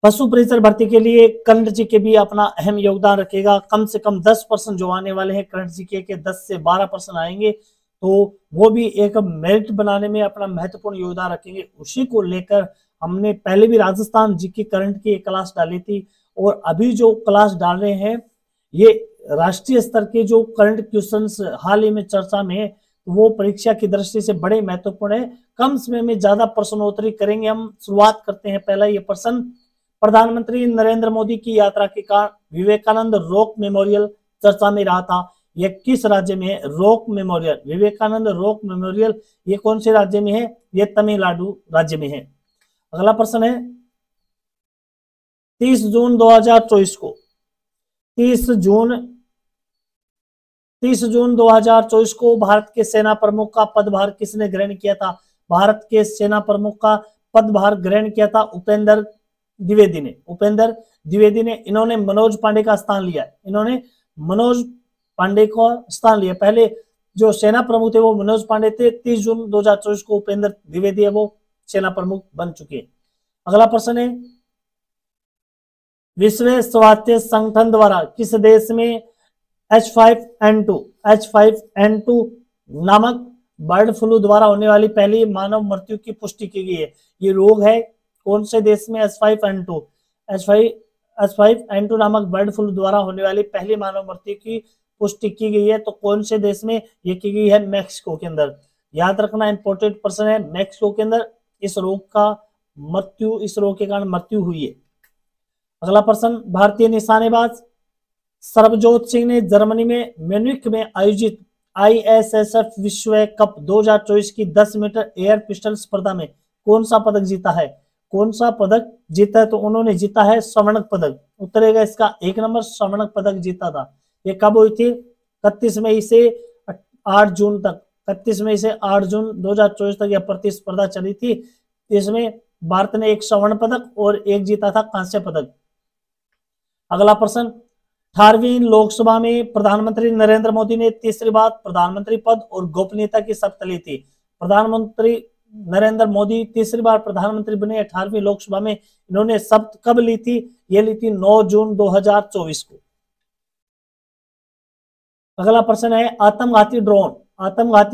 पशु परिचर भर्ती के लिए करंट जीके भी अपना अहम योगदान रखेगा। कम से कम 10% जो आने वाले हैं करंट जीके के 10 से 12% आएंगे, तो वो भी एक मेरिट बनाने में अपना महत्वपूर्ण योगदान रखेंगे। उसी को लेकर हमने पहले भी राजस्थान जीके करंट की एक क्लास डाली थी, और अभी जो क्लास डाल रहे हैं ये राष्ट्रीय स्तर के जो करंट क्वेश्चंस हाल ही में चर्चा में है, वो परीक्षा की दृष्टि से बड़े महत्वपूर्ण है। कम समय में ज्यादा प्रश्नोत्तरी करेंगे। हम शुरुआत करते हैं। पहला ये प्रश्न, प्रधानमंत्री नरेंद्र मोदी की यात्रा के कारण विवेकानंद रॉक मेमोरियल चर्चा में रहा था। यह किस राज्य में है? Rock memorial, Vivekananda rock memorial, ये कौन से राज्य में है? ये तमिलनाडु राज्य में है। अगला प्रश्न है, 30 जून 2024 को 30 जून 2024 को भारत के सेना प्रमुख का पदभार किसने ग्रहण किया था? भारत के सेना प्रमुख का पदभार ग्रहण किया था उपेंद्र द्विवेदी ने। उपेंद्र द्विवेदी ने, इन्होंने मनोज पांडे का स्थान लिया। इन्होंने मनोज पांडे को स्थान लिया। पहले जो सेना प्रमुख थे वो मनोज पांडे थे। 30 जून 2024 को उपेंद्र द्विवेदी है वो सेना प्रमुख बन चुके हैं। अगला प्रश्न है, विश्व स्वास्थ्य संगठन द्वारा किस देश में H5N2 नामक बर्ड फ्लू द्वारा होने वाली पहली मानव मृत्यु की पुष्टि की गई है? ये रोग है कौन से देश में? H5N2 नामक बर्ड फ्लू द्वारा होने वाली पहली मानव मृत्यु की पुष्टि की गई है, तो कौन से देश में ये की गई है? मैक्सिको के अंदर। याद रखना, इंपोर्टेंट प्रश्न है। मैक्सिको के अंदर इस रोग के कारण मृत्यु हुई है। अगला प्रश्न, भारतीय निशानेबाज सरबजोत सिंह ने जर्मनी में म्यूनिख में आयोजित ISSF विश्व कप 2024 की 10 मीटर एयर पिस्टल स्पर्धा में कौन सा पदक जीता है? कौन सा पदक जीता है? तो उन्होंने जीता है स्वर्णक पदक। उत्तरेगा इसका 1 नंबर, स्वर्णक पदक जीता था। ये कब हुई थी? 31 मई से 8 जून तक। 31 मई से 8 जून 2024 तक यह प्रतिस्पर्धा चली थी। इसमें भारत ने एक स्वर्ण पदक और एक जीता था कांस्य पदक। अगला प्रश्न, 18वीं लोकसभा में प्रधानमंत्री नरेंद्र मोदी ने तीसरी बार प्रधानमंत्री पद और गोपनीयता की शपथ ली थी। प्रधानमंत्री नरेंद्र मोदी तीसरी बार प्रधानमंत्री बने 18वीं लोकसभा में। इन्होंने शपथ कब ली थी? ये ली थी 9 जून 2024 को। अगला प्रश्न है, आत्मघाती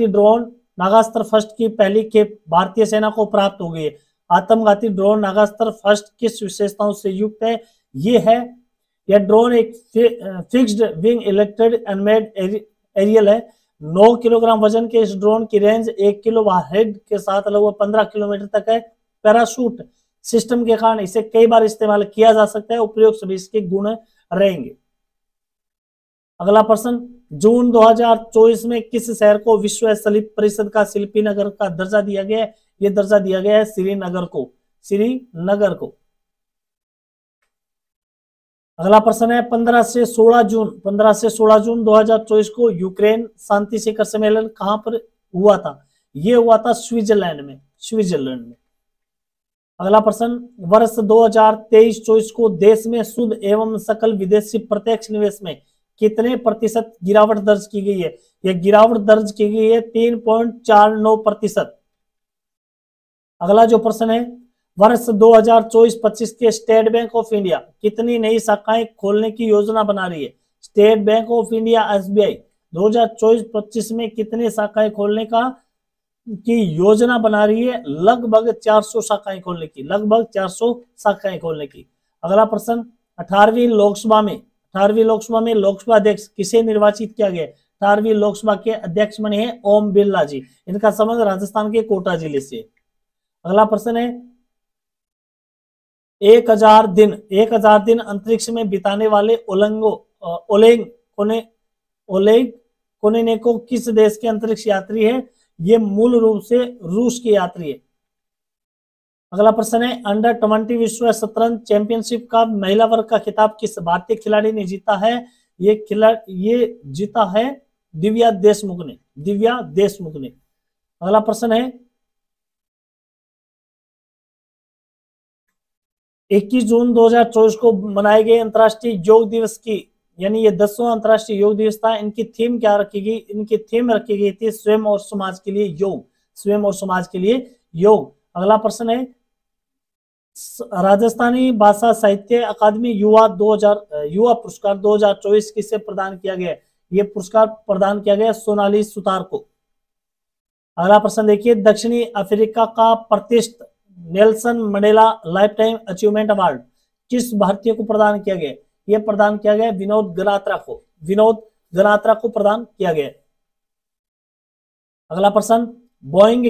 ड्रोन नागास्त्र फर्स्ट की पहली खेप भारतीय सेना को प्राप्त हो गई है। आत्मघाती ड्रोन नागास्त्र फर्स्ट किस विशेषताओं से युक्त है? यह ड्रोन एक fixed wing electric unmanned aerial है। 9 किलोग्राम वजन के इस ड्रोन की रेंज 1 किलो हेड के साथ लगभग 15 किलोमीटर तक है। पैराशूट सिस्टम के कारण इसे कई बार इस्तेमाल किया जा सकता है। उपयोग सभी इसके गुण रहेंगे। अगला प्रश्न, जून 2024 में किस शहर को विश्व शिल्प परिषद का शिल्पी नगर का दर्जा दिया गया है? यह दर्जा दिया गया है श्रीनगर को। अगला प्रश्न है, 15 से 16 जून 2024 को यूक्रेन शांति शिखर सम्मेलन कहां पर हुआ था? यह हुआ था स्विट्जरलैंड में। अगला प्रश्न, वर्ष 2023-24 को देश में शुद्ध एवं सकल विदेशी प्रत्यक्ष निवेश में कितने प्रतिशत गिरावट दर्ज की गई है? यह गिरावट दर्ज की गई है 3.49%। अगला जो प्रश्न है, वर्ष 2024-25 के स्टेट बैंक ऑफ इंडिया कितनी नई शाखाएं खोलने की योजना बना रही है? State bank of India SBI 2024-25 में कितने शाखाएं खोलने की योजना बना रही है? लगभग 400 शाखाएं खोलने की। अगला प्रश्न, 18वीं लोकसभा में लोकसभा अध्यक्ष किसे निर्वाचित किया गया? 18वीं लोकसभा के अध्यक्ष बने हैं ओम बिरला जी। इनका संबंध राजस्थान के कोटा जिले से। अगला प्रश्न है, 1000 दिन अंतरिक्ष में बिताने वाले ओलेग कोनेनेको किस देश के अंतरिक्ष यात्री है? ये मूल रूप से रूस के यात्री है। अगला प्रश्न है, अंडर 20 विश्व शतरंज चैंपियनशिप का महिला वर्ग का खिताब किस भारतीय खिलाड़ी ने जीता है? ये जीता है दिव्या देशमुख ने। अगला प्रश्न है, 21 जून 2024 को मनाए गए अंतर्राष्ट्रीय योग दिवस की, यानी ये 10वां अंतर्राष्ट्रीय योग दिवस था, इनकी थीम क्या रखी गई? इनकी थीम रखी गई थी स्वयं और समाज के लिए योग। अगला प्रश्न है, राजस्थानी भाषा साहित्य अकादमी युवा पुरस्कार 2024 किसे प्रदान किया गया? ये पुरस्कार प्रदान किया गया सोनाली सुतार को। अगला प्रश्न देखिए, दक्षिणी अफ्रीका का प्रतिष्ठित Nelson Mandela life time achievement award किस भारतीय को प्रदान किया गया? यह प्रदान किया गया विनोद गनात्रा को। विनोद गनात्रा को प्रदान किया गया। अगला प्रश्न, बोइंग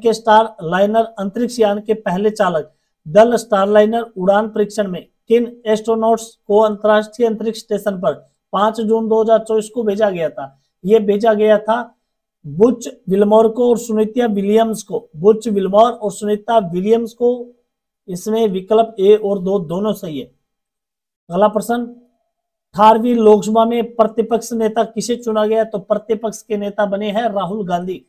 के स्टार लाइनर अंतरिक्ष यान के पहले चालक दल स्टारलाइनर उड़ान परीक्षण में किन एस्ट्रोनॉट्स को अंतरराष्ट्रीय अंतरिक्ष स्टेशन पर 5 जून 2024 को भेजा गया था? यह भेजा गया था बुच विल्मोर को और सुनीता विलियम्स को। बुच विल्मोर और सुनीता विलियम्स को। इसमें विकल्प ए और दो दोनों सही है। अगला प्रश्न, 18वीं लोकसभा में प्रतिपक्ष नेता किसे चुना गया? तो प्रतिपक्ष के नेता बने हैं राहुल गांधी।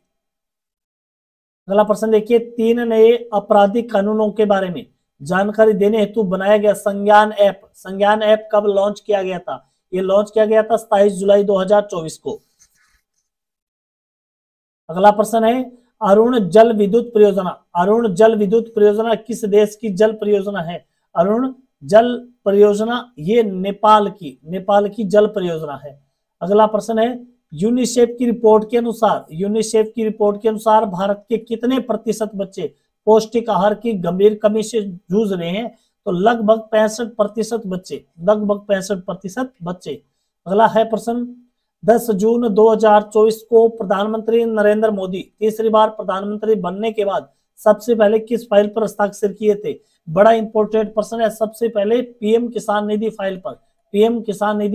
अगला प्रश्न देखिए, 3 नए आपराधिक कानूनों के बारे में जानकारी देने हेतु बनाया गया संज्ञान ऐप। संज्ञान ऐप कब लॉन्च किया गया था? ये लॉन्च किया गया था 27 जुलाई 2024 को। अगला प्रश्न है, अरुण जल विद्युत परियोजना। अरुण जल विद्युत परियोजना किस देश की जल परियोजना है? अरुण जल परियोजना ये नेपाल की जल परियोजना है। अगला प्रश्न है, यूनिसेफ की रिपोर्ट के अनुसार भारत के कितने प्रतिशत बच्चे पौष्टिक आहार की गंभीर कमी से जूझ रहे हैं? तो लगभग 65% बच्चे। अगला है प्रश्न, 10 जून 2024 को प्रधानमंत्री नरेंद्र मोदी तीसरी बार प्रधानमंत्री बनने के बाद सबसे पहले किस फाइल पर हस्ताक्षर किए थे? बड़ा इंपॉर्टेंट प्रश्न है। सबसे पहले पीएम किसान निधि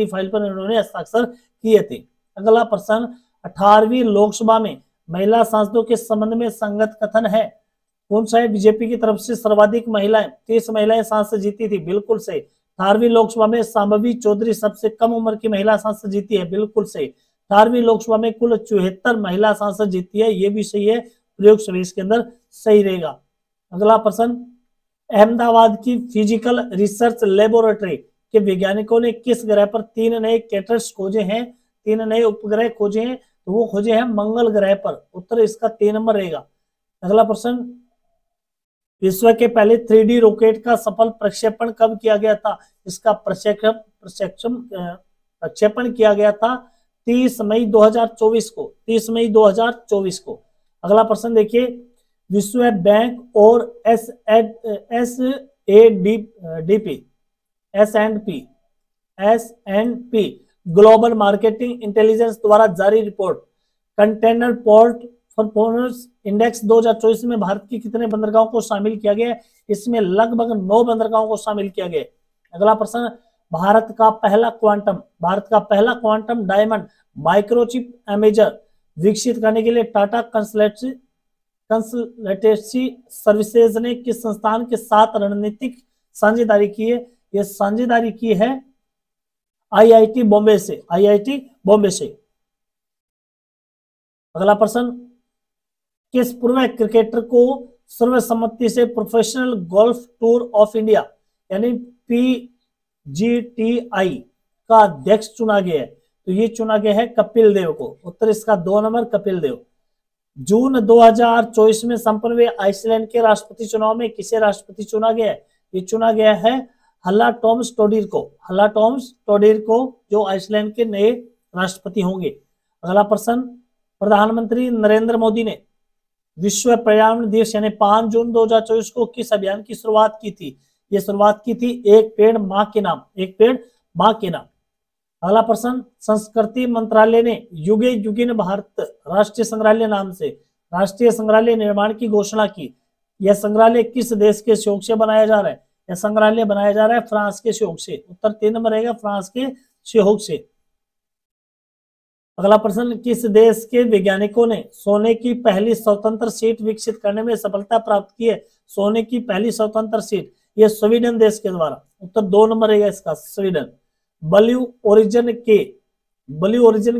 फाइल पर इन्होंने हस्ताक्षर किए थे। अगला प्रश्न, 18वीं लोकसभा में महिला सांसदों के संबंध में संगत कथन है। कौन सा है? बीजेपी की तरफ से सर्वाधिक महिलाएं 30 महिलाएं सांसद जीती थी। बिल्कुल सही। 18वीं लोकसभा में सांबवी चौधरी सबसे कम उम्र की महिला सांसद जीती है। बिल्कुल सही। 18वीं लोकसभा में कुल 74 महिला सांसद जीती है। ये भी सही है। प्रयोग सवेश के अंदर सही रहेगा। अगला प्रश्न, अहमदाबाद की फिजिकल रिसर्च लेबोरेटरी के वैज्ञानिकों ने किस ग्रह पर 3 नए कैटर्स खोजे हैं? 3 नए उपग्रह खोजे हैं। तो वो खोजे हैं मंगल ग्रह पर। उत्तर इसका 3 नंबर रहेगा। अगला प्रश्न, विश्व के पहले 3D रॉकेट का सफल प्रक्षेपण कब किया गया था? इसका प्रक्षेपण किया गया था 30 मई 2024 को। 30 मई 2024 को। अगला प्रश्न देखिए, विश्व बैंक और S&P ग्लोबल मार्केटिंग इंटेलिजेंस द्वारा जारी report container port performance index 2024 में भारत की कितने बंदरगाहों को शामिल किया गया? इसमें लगभग 9 बंदरगाहों को शामिल किया गया। अगला प्रश्न, भारत का पहला क्वांटम डायमंड माइक्रोचिप इमेजर विकसित करने के लिए टाटा कंसल्टेंसी सर्विसेज ने किस संस्थान के साथ रणनीतिक साझेदारी की है? यह साझेदारी की है IIT बॉम्बे से। अगला प्रश्न, किस पूर्व क्रिकेटर को सर्वसम्मति से professional golf tour of India यानी PGTI का अध्यक्ष चुना गया है? तो ये चुना गया है कपिल देव को। उत्तर इसका 2 नंबर कपिल देव। जून 2024 में संपन्न हुए आइसलैंड के राष्ट्रपति चुनाव में किसे राष्ट्रपति चुना गया है? ये चुना गया है हल्ला टॉम्स टोडीर को जो आइसलैंड के नए राष्ट्रपति होंगे। अगला प्रश्न, प्रधानमंत्री नरेंद्र मोदी ने विश्व पर्यावरण दिवस यानी 5 जून 2024 को किस अभियान की शुरुआत की थी? ये शुरुआत की थी एक पेड़ मां के नाम। अगला प्रश्न, संस्कृति मंत्रालय ने युगे युगिन भारत राष्ट्रीय संग्रहालय नाम से राष्ट्रीय संग्रहालय निर्माण की घोषणा की। यह संग्रहालय किस देश के सहयोग से बनाया जा रहा है? यह संग्रहालय बनाया जा रहा है फ्रांस के सहयोग से। उत्तर 3 नंबर रहेगा फ्रांस के सहयोग से। अगला प्रश्न, किस देश के वैज्ञानिकों ने सोने की पहली स्वतंत्र सीट विकसित करने में सफलता प्राप्त की है? सोने की पहली स्वतंत्र सीट ये स्वीडन देश के द्वारा। उत्तर 2 नंबर रहेगा इसका स्वीडन। ब्लू ओरिजिन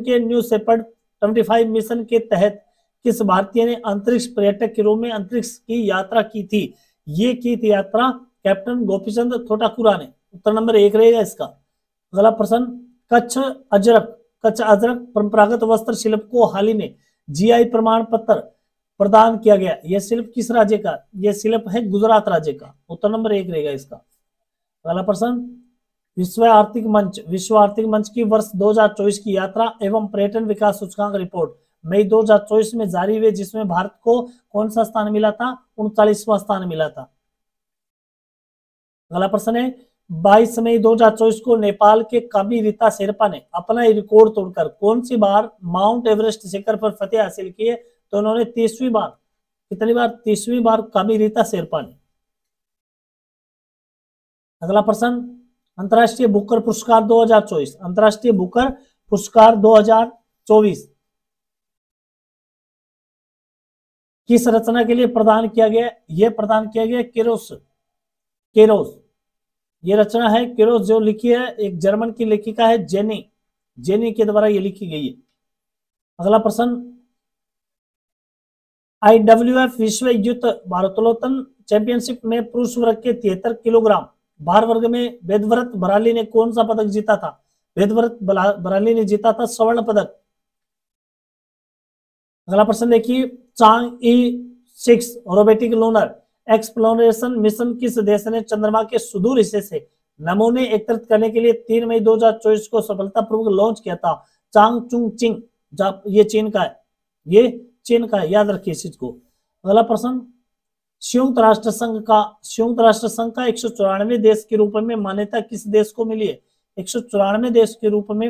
के न्यू शेपर्ड 25 मिशन के तहत किस भारतीय ने अंतरिक्ष पर्यटक के रूप में अंतरिक्ष की यात्रा की थी? ये की थी यात्रा कैप्टन गोपीचंद थोटाकुरा ने। उत्तर नंबर 1 रहेगा इसका। अगला प्रश्न, कच्छ अजरक परंपरागत वस्त्र शिल्प को हाल ही में GI प्रमाण पत्र प्रदान किया गया। यह शिल्प किस राज्य का? यह शिल्प है गुजरात राज्य का। उत्तर नंबर 1 रहेगा इसका। अगला प्रश्न, विश्व आर्थिक मंच की वर्ष 2024 की यात्रा एवं पर्यटन विकास सूचकांक रिपोर्ट मई 2024 में जारी हुई, जिसमें भारत को कौन सा स्थान मिला था? 39वां स्थान मिला था। अगला प्रश्न है, 22 मई 2024 को नेपाल के कामी रीता शेरपा ने अपना रिकॉर्ड तोड़कर कौन सी बार माउंट एवरेस्ट शिखर पर फतेह हासिल की है? तो उन्होंने 30वीं बार, कितनी बार? 30वीं बार कामी रीता शेरपा ने। अगला प्रश्न, अंतरराष्ट्रीय बुकर पुरस्कार 2024, अंतरराष्ट्रीय बुकर पुरस्कार 2024 किस रचना के लिए प्रदान किया गया? यह प्रदान किया गया केरोस। ये रचना है केरोस, जो लिखी है एक जर्मन की लेखिका है जेनी के द्वारा ये लिखी गई है। अगला प्रश्न, IWF विश्व युद्ध भारोत्तोलन चैंपियनशिप में पुरुष वर्ग के 73 किलोग्राम भार वर्ग में वेदव्रत बराली ने कौन सा पदक जीता था? वेदव्रत बराली ने जीता था स्वर्ण पदक। अगला प्रश्न देखिए, चांग ई 6 रोबोटिक लूनर एक्सप्लोरेशन मिशन किस देश ने चंद्रमा के सुदूर हिस्से से नमूने एकत्रित करने के लिए 3 मई 2024 को सफलतापूर्वक लॉन्च किया था? चांग चुंग चिंग। ये चीन का है, ये चीन का है, याद रखिए इस चीज को। अगला प्रश्न, संयुक्त राष्ट्र संघ का 194 देश के रूप में मान्यता किस देश को मिली है? 194 देश के रूप में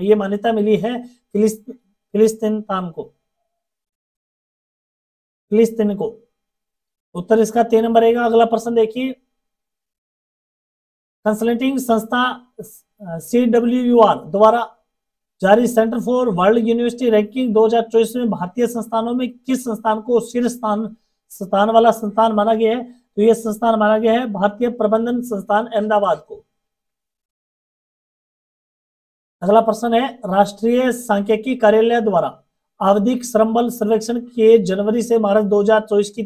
ये मान्यता मिली है फिलिस्तीन को। उत्तर इसका 3 नंबर रहेगा। अगला प्रश्न देखिए, कंसल्टिंग संस्था CWUR द्वारा जारी centre for world university ranking 2024 में भारतीय संस्थानों में किस संस्थान को शीर्ष स्थान वाला संस्थान माना गया है? तो यह संस्थान माना गया है भारतीय प्रबंधन संस्थान अहमदाबाद को। अगला प्रश्न है, राष्ट्रीय सांख्यिकी कार्यालय द्वारा आवधिक श्रम बल सर्वेक्षण के जनवरी से मार्च 2024 की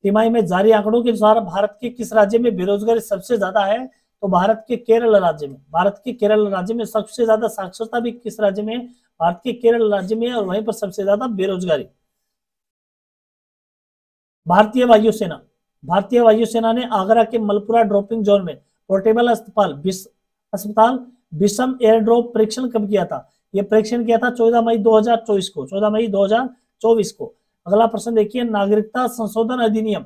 तिमाही में जारी आंकड़ों के अनुसार भारत के किस राज्य में बेरोजगारी सबसे ज्यादा है? तो भारत के केरल राज्य में सबसे ज्यादा साक्षरता भी किस राज्य में? भारत के केरल राज्य में, और वहीं पर सबसे ज्यादा बेरोजगारी। भारतीय वायुसेना ने आगरा के मलपुरा ड्रॉपिंग जोन में पोर्टेबल अस्पताल विषम एयर ड्रॉप परीक्षण कब किया था? यह परीक्षण किया था 14 मई 2024 को। अगला प्रश्न देखिए, नागरिकता संशोधन अधिनियम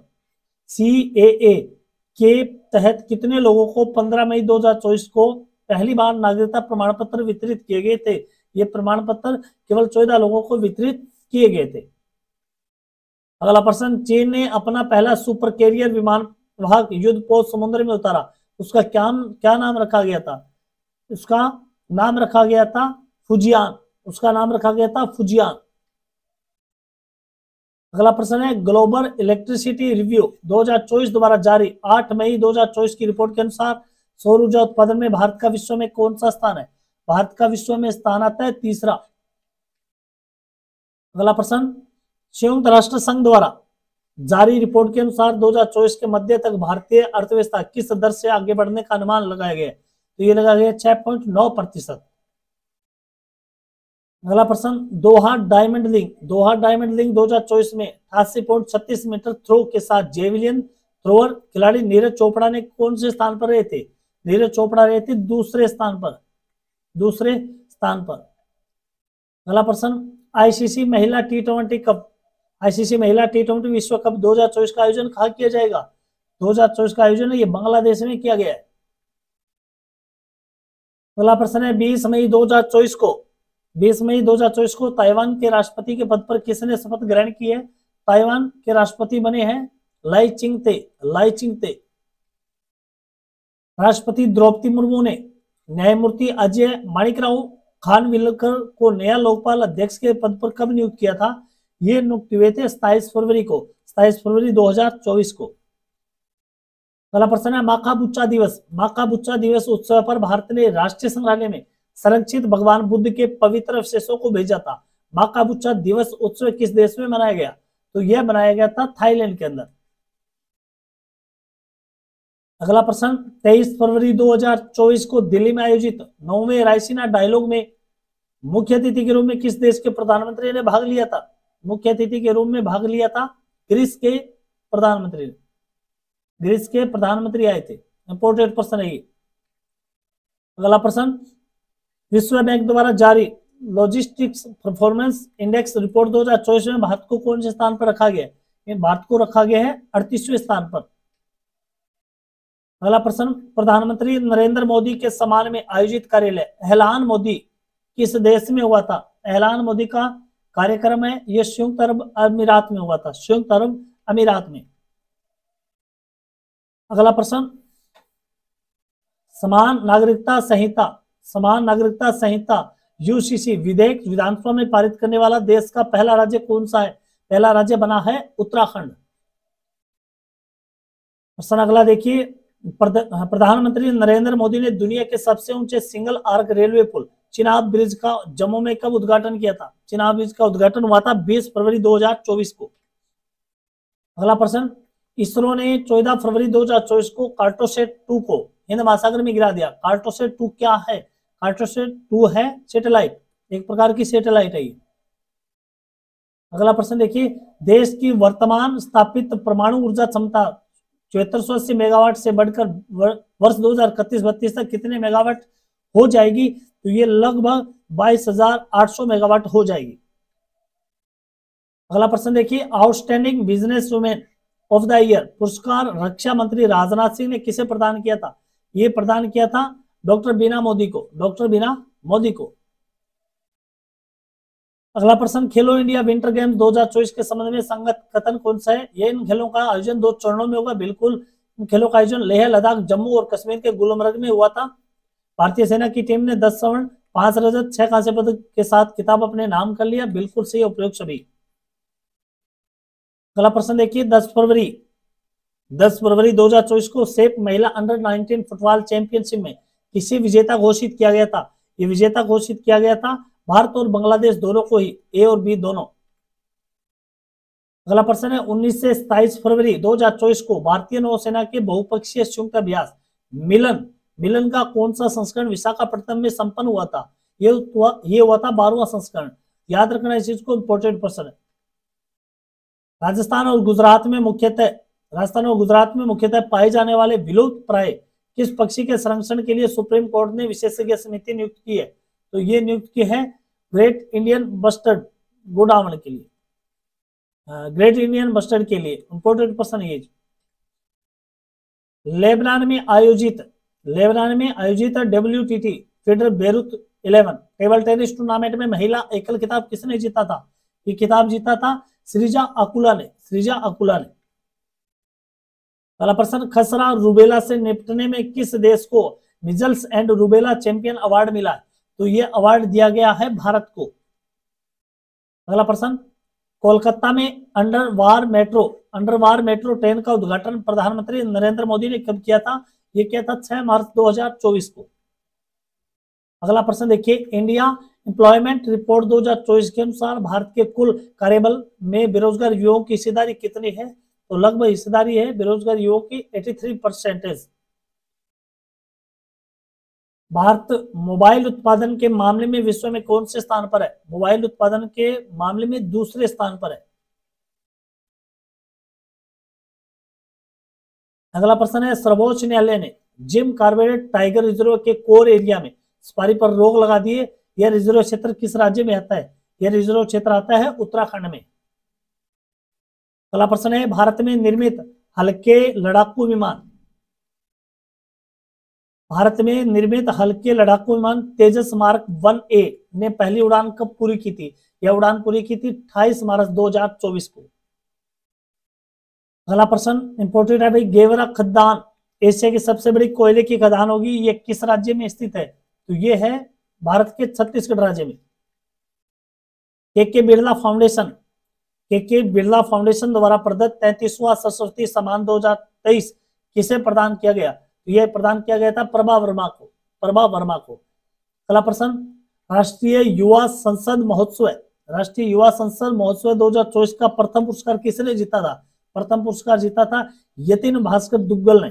CAA के तहत कितने लोगों को 15 मई 2024 को पहली बार नागरिकता प्रमाण पत्र वितरित किए गए थे? ये प्रमाण पत्र केवल 14 लोगों को वितरित किए गए थे। अगला प्रश्न, चीन ने अपना पहला सुपर कैरियर विमान वाहक युद्धपोत समुद्र में उतारा, उसका क्या नाम रखा गया था? उसका नाम रखा गया था फुजियान। अगला प्रश्न है, ग्लोबल इलेक्ट्रिसिटी रिव्यू 2024 द्वारा जारी 8 मई 2024 की रिपोर्ट के अनुसार सौर ऊर्जा उत्पादन में भारत का विश्व में कौन सा स्थान है? भारत का विश्व में स्थान आता है 3रा। अगला प्रश्न, संयुक्त राष्ट्र संघ द्वारा जारी रिपोर्ट के अनुसार 2024 के मध्य तक भारतीय अर्थव्यवस्था किस दर से आगे बढ़ने का अनुमान लगाया गया? तो ये लगाया गया 6.9%। अगला प्रश्न, दोहा डायमंड लीग 2024 में 88.36 मीटर थ्रो के साथ जेवलिन थ्रोअर खिलाड़ी नीरज चोपड़ा ने कौन से स्थान पर रहे थे? नीरज चोपड़ा रहे थे दूसरे स्थान पर। अगला प्रश्न, आईसीसी महिला टी20 विश्व कप 2024 का आयोजन कहाँ किया जाएगा? 2024 का आयोजन ये बांग्लादेश में किया गया है। अगला प्रश्न है, 20 मई 2024 को ताइवान के राष्ट्रपति के पद पर किसने शपथ ग्रहण की है? ताइवान के राष्ट्रपति बने हैं लाई चिंगते। राष्ट्रपति द्रौपदी मुर्मू ने न्यायमूर्ति अजय माणिकराव खानविलकर को नया लोकपाल अध्यक्ष के पद पर कब नियुक्त किया था? ये नियुक्त हुए थे 27 फरवरी 2024 को। अगला प्रश्न है, माका बुच्चा दिवस उत्सव पर भारत ने राष्ट्रीय संग्रहालय में संरक्षित भगवान बुद्ध के पवित्र अवशेषों को भेजा था। माका बुच्चा दिवस उत्सव किस देश में मनाया गया? तो यह मनाया गया था थाईलैंड के अंदर। अगला प्रश्न, 23 फरवरी 2024 को दिल्ली में आयोजित 9वें रायसीना डायलॉग में मुख्य अतिथि के रूप में किस देश के प्रधानमंत्री ने भाग लिया था? मुख्य अतिथि के रूप में भाग लिया था? ग्रीस के प्रधानमंत्री ने, ग्रीस के प्रधानमंत्री आए थे। इंपोर्टेंट प्रश्न है ये। अगला प्रश्न, विश्व बैंक द्वारा जारी लॉजिस्टिक्स परफॉर्मेंस इंडेक्स रिपोर्ट 2024 में भारत को कौन से स्थान पर रखा गया है? भारत को रखा गया है 38वें स्थान पर। अगला प्रश्न, प्रधानमंत्री नरेंद्र मोदी के सम्मान में आयोजित कार्यालय एहलान मोदी किस देश में हुआ था? एहलान मोदी का कार्यक्रम है यह संयुक्त अरब अमीरात में हुआ था, संयुक्त अरब अमीरात में। अगला प्रश्न, समान नागरिकता संहिता, समान नागरिकता संहिता यूसीसी विधेयक विधानसभा में पारित करने वाला देश का पहला राज्य कौन सा है? पहला राज्य बना है उत्तराखंड। प्रश्न अगला देखिए, प्रधानमंत्री नरेंद्र मोदी ने दुनिया के सबसे ऊंचे सिंगल आर्क रेलवे पुल चिनाब ब्रिज का जम्मू में कब उद्घाटन किया था? चिनाब ब्रिज का उद्घाटन हुआ था 20 फरवरी 2024 को। अगला प्रश्न, इसरो ने 14 फरवरी 2024 को कार्टोसैट 2 को हिंद महासागर में गिरा दिया। कार्टोसैट 2 क्या है? कार्टोसैट 2 है सैटेलाइट, एक प्रकार की सैटेलाइट है ये। अगला प्रश्न देखिए, देश की वर्तमान स्थापित परमाणु ऊर्जा क्षमता 7480 मेगावाट से बढ़कर वर्ष 2031-32 तक कितने मेगावाट हो जाएगी? तो ये लगभग 22,800 मेगावाट हो जाएगी। अगला प्रश्न देखिए, outstanding business women of the year पुरस्कार रक्षा मंत्री राजनाथ सिंह ने किसे प्रदान किया था? ये प्रदान किया था डॉक्टर बीना मोदी को, डॉक्टर बीना मोदी को। अगला प्रश्न, खेलो इंडिया विंटर गेम्स 2024 के संबंध में संगत कथन कौन सा है? ये इन खेलों का आयोजन 2 चरणों में होगा। बिल्कुल, इन खेलों का आयोजन लेह लद्दाख जम्मू और कश्मीर के गुलमर्ग में हुआ था। भारतीय सेना की टीम ने 10 स्वर्ण 5 रजत 6 कांस्य पदक के साथ खिताब अपने नाम कर लिया। बिल्कुल सही, उपयोग सभी। अगला प्रश्न देखिए, 10 फरवरी 2024 को सेफ महिला अंडर 19 फुटबॉल चैंपियनशिप में किसे विजेता घोषित किया गया था? ये विजेता घोषित किया गया था भारत और बांग्लादेश दोनों को ही, ए और बी दोनों। अगला प्रश्न है, 19 से 27 फरवरी 2024 को भारतीय नौसेना के बहुपक्षीय संयुक्त अभ्यास मिलन का कौन सा संस्करण विशाखापट्टनम में संपन्न हुआ था? ये हुआ था 12वां संस्करण। याद रखना इस चीज को, इंपोर्टेंट प्रश्न है। राजस्थान और गुजरात में मुख्यतः पाए जाने वाले विलुप्त प्राय किस पक्षी के संरक्षण के लिए सुप्रीम कोर्ट ने विशेषज्ञ समिति नियुक्त की है? तो ये नियुक्त की है ग्रेट इंडियन बस्टर्ड गोडावण के लिए, ग्रेट इंडियन बस्टर्ड के लिए। इंपोर्टेंट प्रश्न ये। लेबनान में आयोजित WTT feeder Beirut 11 table tennis tournament में महिला एकल खिताब किसने जीता था? ये खिताब जीता था श्रीजा अकुला ने। पहला प्रश्न, खसरा रूबेला से निपटने में किस देश को measles and rubella champion award मिला? तो ये अवार्ड दिया गया है भारत को। अगला प्रश्न, कोलकाता में अंडरवार मेट्रो ट्रेन का उद्घाटन प्रधानमंत्री नरेंद्र मोदी ने कब किया था? ये किया था 6 मार्च 2024 को। अगला प्रश्न देखिए, इंडिया एम्प्लॉयमेंट रिपोर्ट 2024 के अनुसार भारत के कुल कार्यबल में बेरोजगार युवाओं की हिस्सेदारी कितनी है? तो लगभग हिस्सेदारी है बेरोजगार युवाओं की 83%। भारत मोबाइल उत्पादन के मामले में विश्व में कौन से स्थान पर है? मोबाइल उत्पादन के मामले में दूसरे स्थान पर है। अगला प्रश्न है, सर्वोच्च न्यायालय ने जिम कॉर्बेट टाइगर रिजर्व के कोर एरिया में सफारी पर रोक लगा दी है। यह रिजर्व क्षेत्र किस राज्य में आता है? यह रिजर्व क्षेत्र आता है उत्तराखंड में। अगला प्रश्न है, भारत में निर्मित हल्के लड़ाकू विमान तेजस मार्क 1A ने पहली उड़ान कब पूरी की थी? यह उड़ान पूरी की थी 28 मार्च 2024 को। अगला प्रश्न इंपोर्टेंट है भाई, गेवरा खदान एशिया की सबसे बड़ी कोयले की खदान होगी। ये किस राज्य में स्थित है? तो ये है भारत के छत्तीसगढ़ राज्य में। के बिरला फाउंडेशन द्वारा प्रदत्त 33वां सरस्वती सम्मान 2023 किसे प्रदान किया गया? तो यह प्रदान किया गया था प्रभा वर्मा को। अगला प्रश्न, राष्ट्रीय युवा संसद महोत्सव 2024 का प्रथम पुरस्कार किसने जीता था? प्रथम पुरस्कार जीता था यतिन भास्कर दुग्गल ने।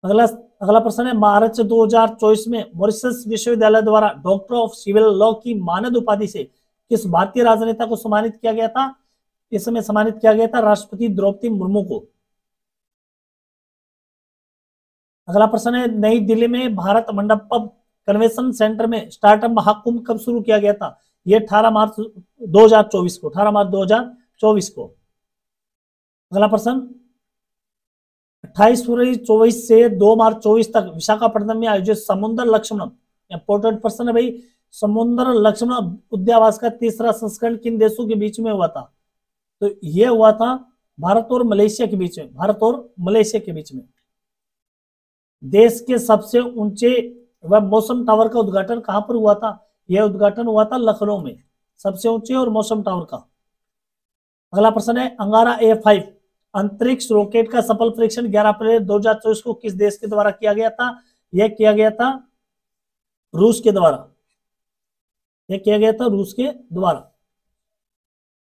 अगला अगला प्रश्न है, मार्च 2024 में मॉरिशस विश्वविद्यालय द्वारा डॉक्टर ऑफ सिविल लॉ की मानद उपाधि से किस भारतीय राजनेता को सम्मानित किया गया था? इसमें सम्मानित किया गया था राष्ट्रपति द्रौपदी मुर्मू को। अगला प्रश्न है, नई दिल्ली में भारत मंडपम कन्वेंशन सेंटर में स्टार्टअप महाकुंभ कब शुरू किया गया था? ये 18 मार्च 2024 को, 18 मार्च 2024 को। अगला प्रश्न, 28 फरवरी 24 से 2 मार्च 24 तक विशाखापट्टनम में आयोजित समुद्र लक्ष्मण, इंपोर्टेंट प्रश्न है भाई, समुद्र लक्ष्मण उद्यावास का तीसरा संस्करण किन देशों के बीच में हुआ था? तो यह हुआ था भारत और मलेशिया के बीच में, भारत और मलेशिया के बीच में। देश के सबसे ऊंचे व मौसम टावर का उद्घाटन कहां पर हुआ था? यह उद्घाटन हुआ था लखनऊ में, सबसे ऊंचे और मौसम टावर का। अगला प्रश्न है, अंगारा A5 अंतरिक्ष रॉकेट का सफल परीक्षण 11 अप्रैल 2024 को किस देश के द्वारा किया गया था? यह किया गया था रूस के द्वारा, यह किया गया था रूस के द्वारा।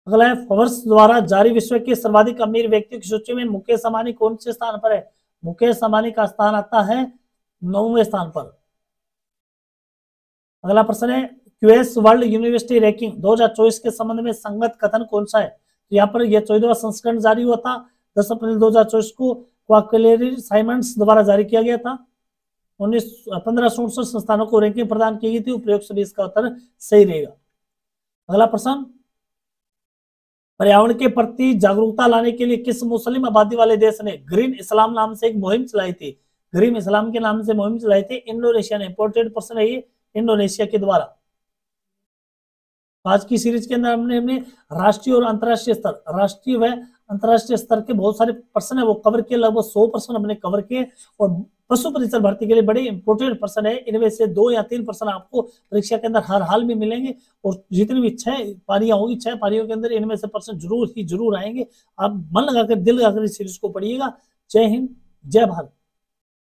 अगला है, फोर्ब्स द्वारा जारी विश्व के सर्वाधिक अमीर व्यक्तियों की सूची में मुकेश अंबानी कौन से स्थान पर है? मुकेश अंबानी का स्थान आता है 9वें स्थान पर। अगला प्रश्न है, क्यूएस वर्ल्ड यूनिवर्सिटी रैंकिंग 2024 के संबंध में संगत कथन कौन सा है? तो यहाँ पर यह 14वां संस्करण जारी हुआ था 10 अप्रैल 2024 को, क्वाक्लेरी साइमंड्स द्वारा जारी किया गया था। 1569 संस्थानों को रैंकिंग प्रदान की गई थी, उपयुक्त सभी इसका उत्तर सही रहेगा। अगला प्रश्न, पर्यावरण के प्रति जागरूकता लाने के लिए किस मुस्लिम आबादी वाले देश ने ग्रीन इस्लाम नाम से एक मुहिम चलाई थी? ग्रीन इस्लाम के नाम से मुहिम चलाई थी इंडोनेशिया ने, इंपोर्टेंट प्रश्न है ये, इंडोनेशिया के द्वारा। आज की सीरीज के अंदर हमने राष्ट्रीय और अंतर्राष्ट्रीय स्तर, राष्ट्रीय व अंतर्राष्ट्रीय स्तर के बहुत सारे प्रश्न है वो कवर किए, लगभग 100 प्रश्न हमने कवर किए। और पशु परिचर भर्ती के लिए बड़े इंपोर्टेंट प्रश्न है, इनमें से 2 या 3 प्रश्न आपको परीक्षा के अंदर हर हाल में मिलेंगे। और जितनी भी 6 पारियां होगी, 6 पारियों के अंदर इनमें से प्रश्न जरूर ही जरूर आएंगे। आप मन लगाकर, दिल लगाकर इस सीरीज को पढ़िएगा। जय हिंद, जय भारत।